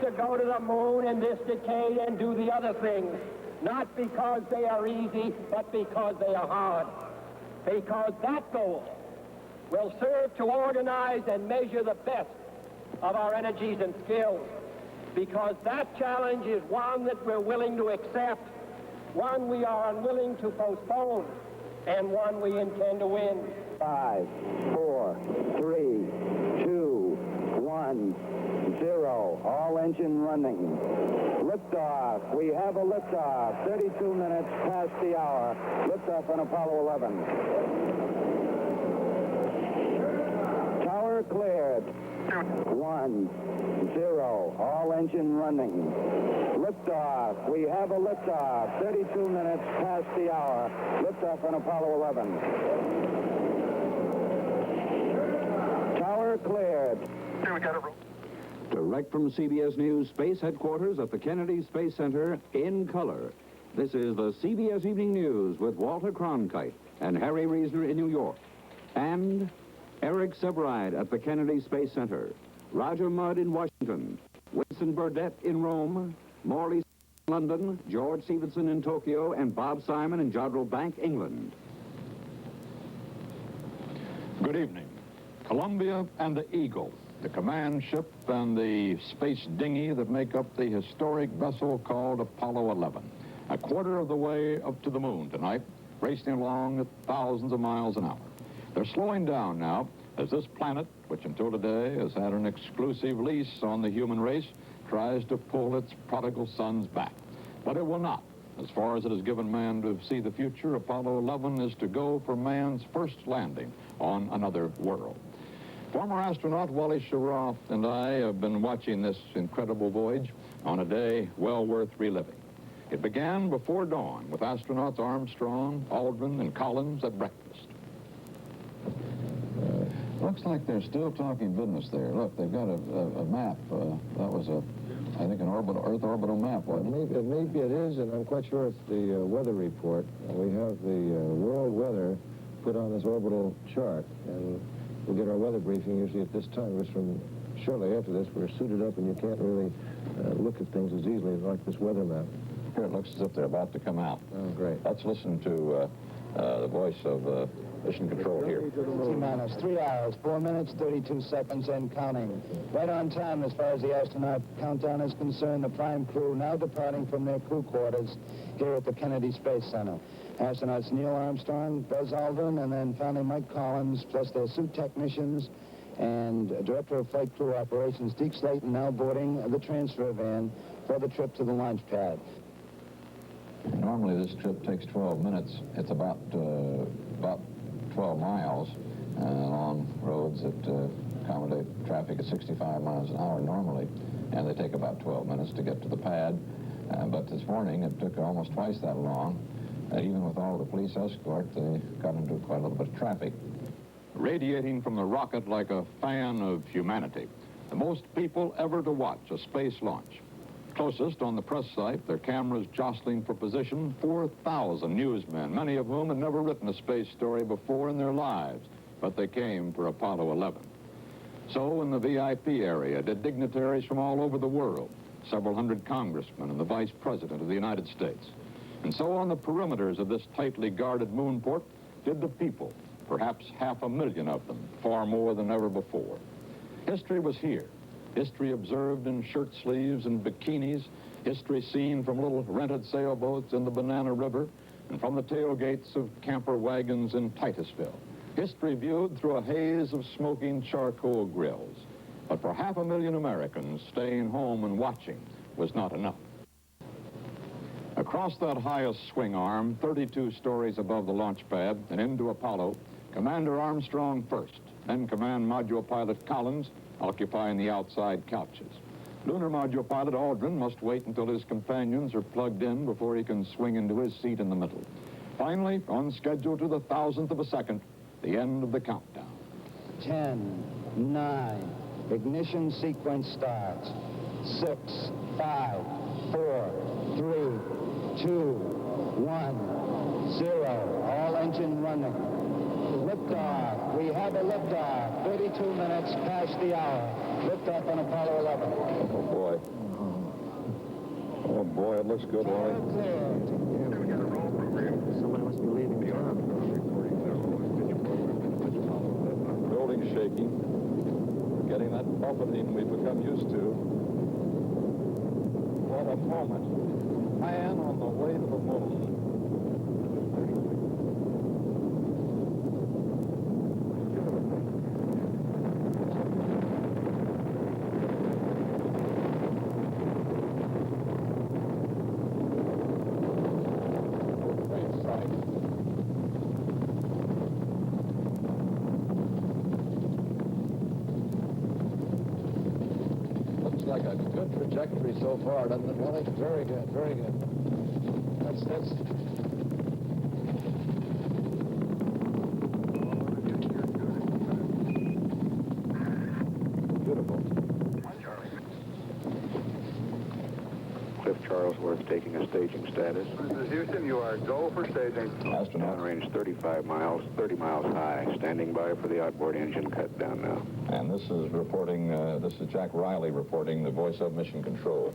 to go to the moon in this decade and do the other things, not because they are easy, but because they are hard. Because that goal will serve to organize and measure the best of our energies and skills. Because that challenge is one that we're willing to accept, one we are unwilling to postpone, and one we intend to win. 5, 4, 3, 2, 1, 0. All engine running. Liftoff. We have a liftoff. 32 minutes past the hour. Liftoff on Apollo 11. Tower cleared. 1, 0. All engine running. Liftoff. We have a liftoff. 32 minutes past the hour. Liftoff on Apollo 11. Tower cleared. Here we got a roll. Direct from CBS News Space Headquarters at the Kennedy Space Center in color. This is the CBS Evening News with Walter Cronkite and Harry Reasoner in New York. And Eric Sebride at the Kennedy Space Center. Roger Mudd in Washington. Winston Burdett in Rome. Morley in London. George Stevenson in Tokyo. And Bob Simon in Jodrell Bank, England. Good evening. Columbia and the Eagle, the command ship and the space dinghy that make up the historic vessel called Apollo 11. A quarter of the way up to the moon tonight, racing along at thousands of miles an hour. They're slowing down now as this planet, which until today has had an exclusive lease on the human race, tries to pull its prodigal sons back. But it will not. As far as it has given man to see the future, Apollo 11 is to go for man's first landing on another world. Former astronaut Wally Schirra and I have been watching this incredible voyage on a day well worth reliving. It began before dawn with astronauts Armstrong, Aldrin, and Collins at breakfast. Looks like they're still talking business there. Look, they've got a map. That was I think, an Earth orbital map, wasn't it? Maybe it is, and I'm quite sure it's the weather report. We have the world weather put on this orbital chart, and we'll get our weather briefing usually at this time, because from shortly after this, we're suited up, and you can't really look at things as easily like this weather map. Here, it looks as if they're about to come out. Oh, great. Let's listen to the voice of Mission Control here. T-minus 3 hours, 4 minutes, 32 seconds, and counting. Right on time as far as the astronaut countdown is concerned. The prime crew now departing from their crew quarters here at the Kennedy Space Center. Astronauts Neil Armstrong, Buzz Aldrin, and then finally Mike Collins, plus their suit technicians and Director of Flight Crew Operations Deke Slayton now boarding the transfer van for the trip to the launch pad. Normally this trip takes 12 minutes. It's about 12 miles along roads that accommodate traffic at 65 miles an hour normally, and they take about 12 minutes to get to the pad. But this morning it took almost twice that long. Even with all the police escort, they got into quite a little bit of traffic. Radiating from the rocket like a fan of humanity. The most people ever to watch a space launch. Closest on the press site, their cameras jostling for position, 4,000 newsmen, many of whom had never written a space story before in their lives, but they came for Apollo 11. So in the VIP area did dignitaries from all over the world, several hundred congressmen and the Vice President of the United States. And so on the perimeters of this tightly guarded moonport did the people, perhaps 500,000 of them, far more than ever before. History was here. History observed in shirt sleeves and bikinis, history seen from little rented sailboats in the Banana River and from the tailgates of camper wagons in Titusville. History viewed through a haze of smoking charcoal grills. But for 500,000 Americans, staying home and watching was not enough. Across that highest swing arm, 32 stories above the launch pad and into Apollo, Commander Armstrong first, then Command Module Pilot Collins, occupying the outside couches. Lunar Module Pilot Aldrin must wait until his companions are plugged in before he can swing into his seat in the middle. Finally, on schedule to the 1,000th of a second, the end of the countdown. 10, 9, ignition sequence starts. 6, 5, 4, 3, 2, 1, 0. All engine running. Liftoff. We have a liftoff. 32 minutes past the hour. Liftoff on Apollo 11. Oh, boy. Oh, boy, it looks good, Wally. Somebody must be leaving the arm. Building shaking. Getting that buffeting we've become used to. What a moment. Man on the way to the moon. Like a good trajectory so far, doesn't it, Wally? Very good, very good. That's beautiful. Cliff Charlesworth taking a staging status. This is Houston. You are go for staging. Astronaut range 35 miles, 30 miles high. Standing by for the outboard engine cut down now. And this is reporting, this is Jack Riley reporting, the voice of Mission Control.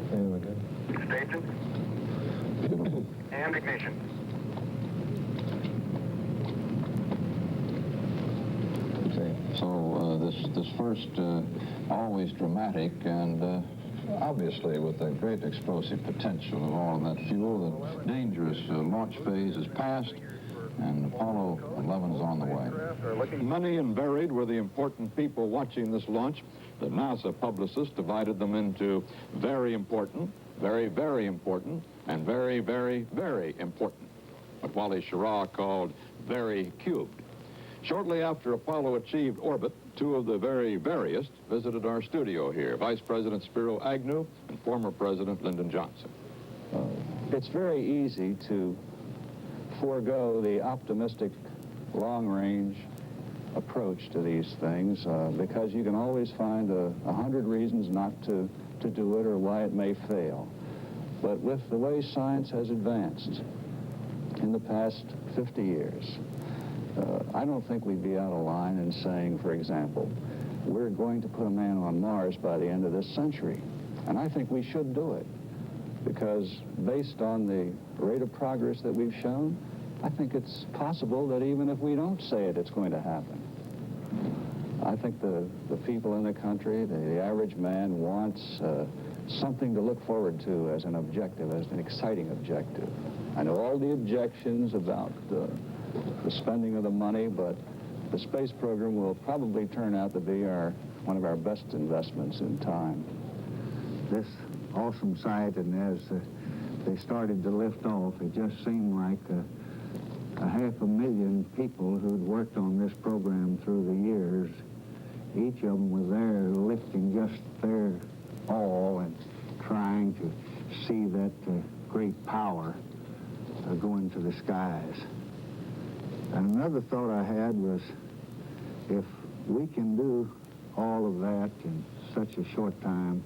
There we go. Staging. Beautiful. And ignition. So this first, always dramatic and obviously with a great explosive potential of all of that fuel, the dangerous launch phase is past, and Apollo 11 is on the way. Many and varied were the important people watching this launch. The NASA publicists divided them into very important, very, very important, and very, very, very important. What Wally Schirra called very cubed. Shortly after Apollo achieved orbit, two of the very veriest visited our studio here, Vice President Spiro Agnew and former President Lyndon Johnson. It's very easy to forego the optimistic long-range approach to these things because you can always find 100 reasons not to do it or why it may fail. But with the way science has advanced in the past 50 years, I don't think we'd be out of line in saying, for example, we're going to put a man on Mars by the end of this century. And I think we should do it because based on the rate of progress that we've shown, I think it's possible that even if we don't say it, it's going to happen. I think the people in the country, the average man wants something to look forward to as an objective, as an exciting objective. I know all the objections about the spending of the money, but the space program will probably turn out to be one of our best investments in time. This awesome sight, and as they started to lift off, it just seemed like 500,000 people who'd worked on this program through the years, each of them was there lifting just their all and trying to see that great power go into the skies. And another thought I had was, if we can do all of that in such a short time,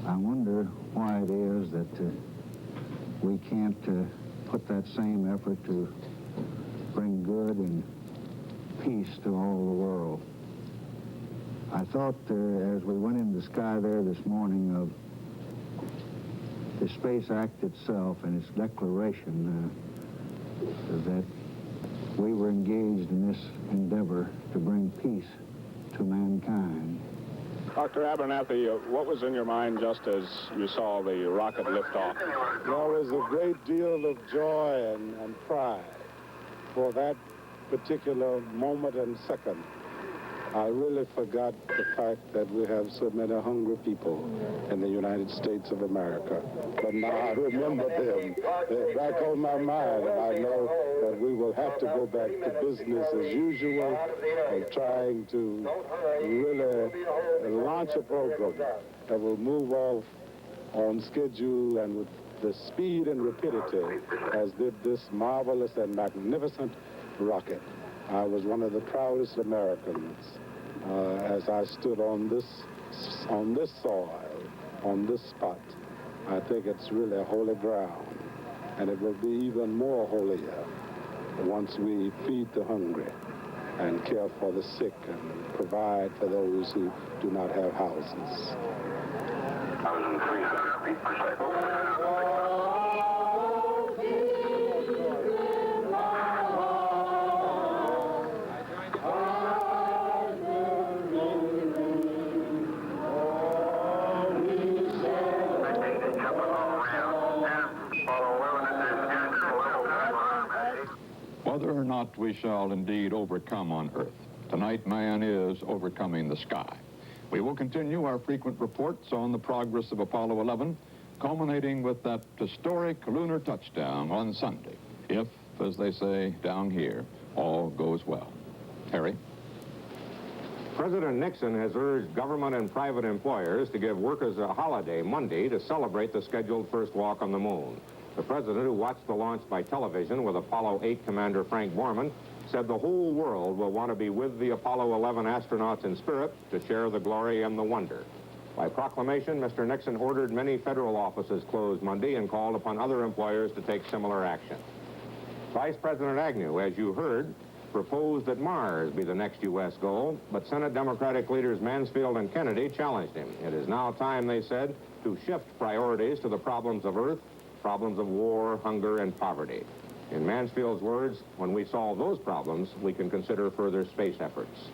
I wonder why it is that we can't put that same effort to bring good and peace to all the world. I thought as we went in the sky there this morning of the Space Act itself and its declaration that we were engaged in this endeavor to bring peace to mankind. Dr. Abernathy, what was in your mind just as you saw the rocket lift off? There was a great deal of joy and pride for that particular moment and second. I really forgot the fact that we have so many hungry people in the United States of America. But now I remember them. They're back on my mind, and I know that we will have to go back to business as usual and trying to really launch a program that will move off on schedule and with the speed and rapidity as did this marvelous and magnificent rocket. I was one of the proudest Americans as I stood on this soil, on this spot. I think it's really holy ground, and it will be even more holier once we feed the hungry and care for the sick and provide for those who do not have houses. 1,300 feet per second. Whether or not we shall indeed overcome on Earth, tonight man is overcoming the sky. We will continue our frequent reports on the progress of Apollo 11, culminating with that historic lunar touchdown on Sunday, if, as they say down here, all goes well. Harry? President Nixon has urged government and private employers to give workers a holiday Monday to celebrate the scheduled first walk on the moon. The president, who watched the launch by television with Apollo 8 Commander Frank Borman, said the whole world will want to be with the Apollo 11 astronauts in spirit to share the glory and the wonder. By proclamation, Mr. Nixon ordered many federal offices closed Monday and called upon other employers to take similar action. Vice President Agnew, as you heard, proposed that Mars be the next U.S. goal, but Senate Democratic leaders Mansfield and Kennedy challenged him. It is now time, they said, to shift priorities to the problems of Earth, problems of war, hunger, and poverty. In Mansfield's words, when we solve those problems, we can consider further space efforts.